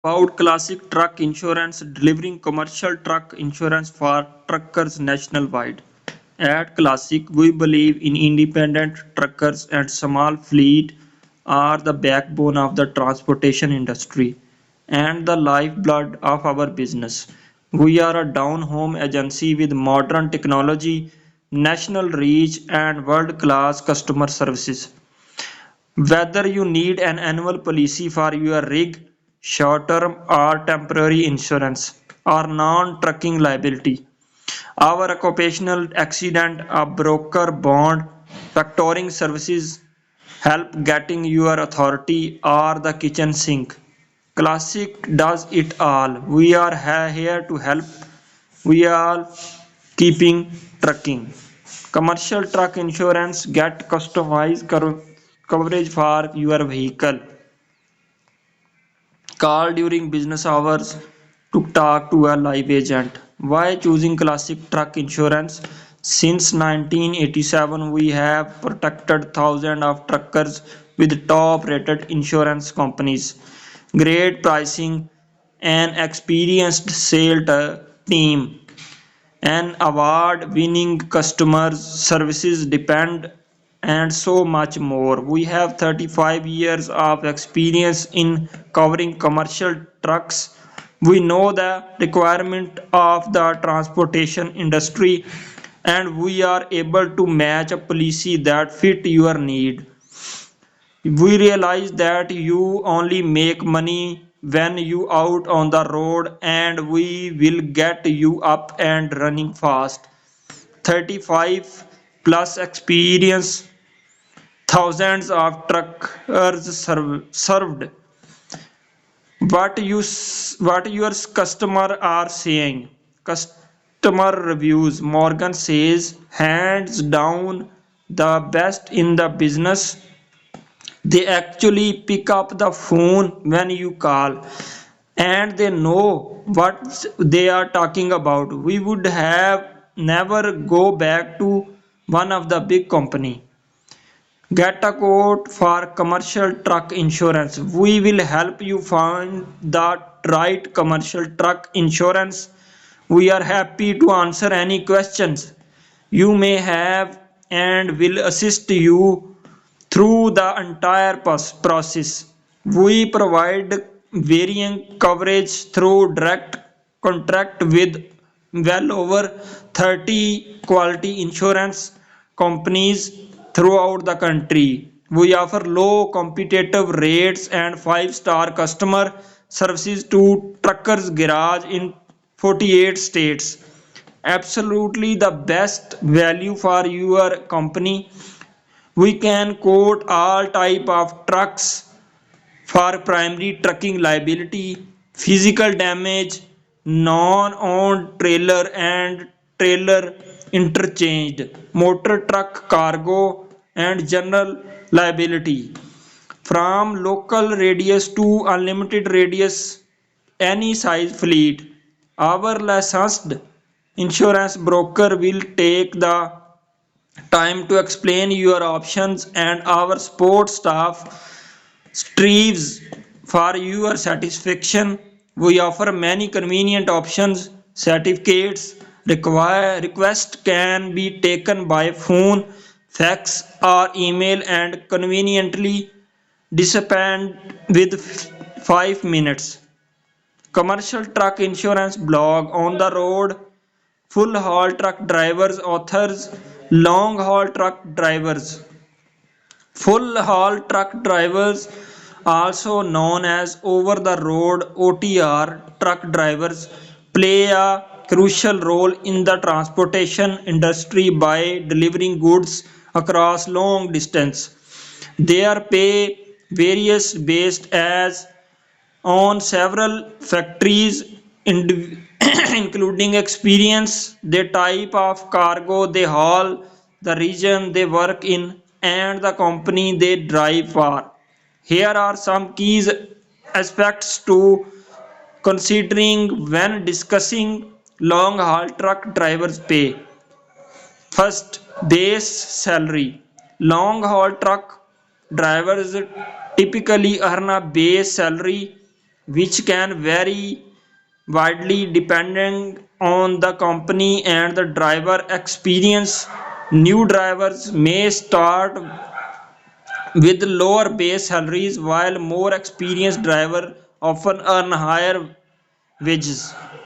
About Classic Truck Insurance, delivering commercial truck insurance for truckers nationwide. At Classic, we believe in independent truckers and small fleet are the backbone of the transportation industry and the lifeblood of our business. We are a down home agency with modern technology, national reach, and world class customer services. Whether you need an annual policy for your rig, short term or temporary insurance, or non trucking liability, our occupational accident, a broker bond, factoring services help getting your authority or the kitchen sink. Classic does it all. We are here to help. We are keeping trucking. Commercial truck insurance get customized coverage for your vehicle. Call during business hours to talk to a live agent. Why choosing Classic Truck Insurance? Since 1987, we have protected thousands of truckers with top rated insurance companies. Great pricing, an experienced sales team, an award-winning customer services depend and so much more. We have 35 years of experience in covering commercial trucks. We know the requirement of the transportation industry and we are able to match a policy that fit your need. We realize that you only make money when you out on the road and we will get you up and running fast. 35 plus experience, thousands of truckers served. What your customer are saying? Customer reviews. Morgan says hands down the best in the business. They actually pick up the phone when you call and they know what they are talking about. We would have never go back to one of the big company. Get a quote for commercial truck insurance. We will help you find the right commercial truck insurance. We are happy to answer any questions you may have and will assist you through the entire process. We provide varying coverage through direct contract with well over 30 quality insurance companies throughout the country. We offer low competitive rates and 5-star customer services to Truckers Garage in 48 states. Absolutely the best value for your company. We can quote all type of trucks for primary trucking liability, physical damage, non-owned trailer and trailer interchanged, motor truck cargo and general liability. From local radius to unlimited radius, any size fleet. Our licensed insurance broker will take the time to explain your options and our support staff strives for your satisfaction. We offer many convenient options. Certificates request can be taken by phone, fax or email and conveniently dispatched with 5 minutes. Commercial truck insurance blog on the road. Full haul truck drivers authors. Long haul truck drivers. Full haul truck drivers, also known as over the road OTR truck drivers, play a crucial role in the transportation industry by delivering goods across long distance. Their pay varies based as on several factors including experience, the type of cargo they haul, the region they work in, and the company they drive for. Here are some key aspects to considering when discussing long haul truck drivers' pay. First, base salary. Long haul truck drivers typically earn a base salary which can vary widely depending on the company and the driver experience. New drivers may start with lower base salaries while more experienced drivers often earn higher wages.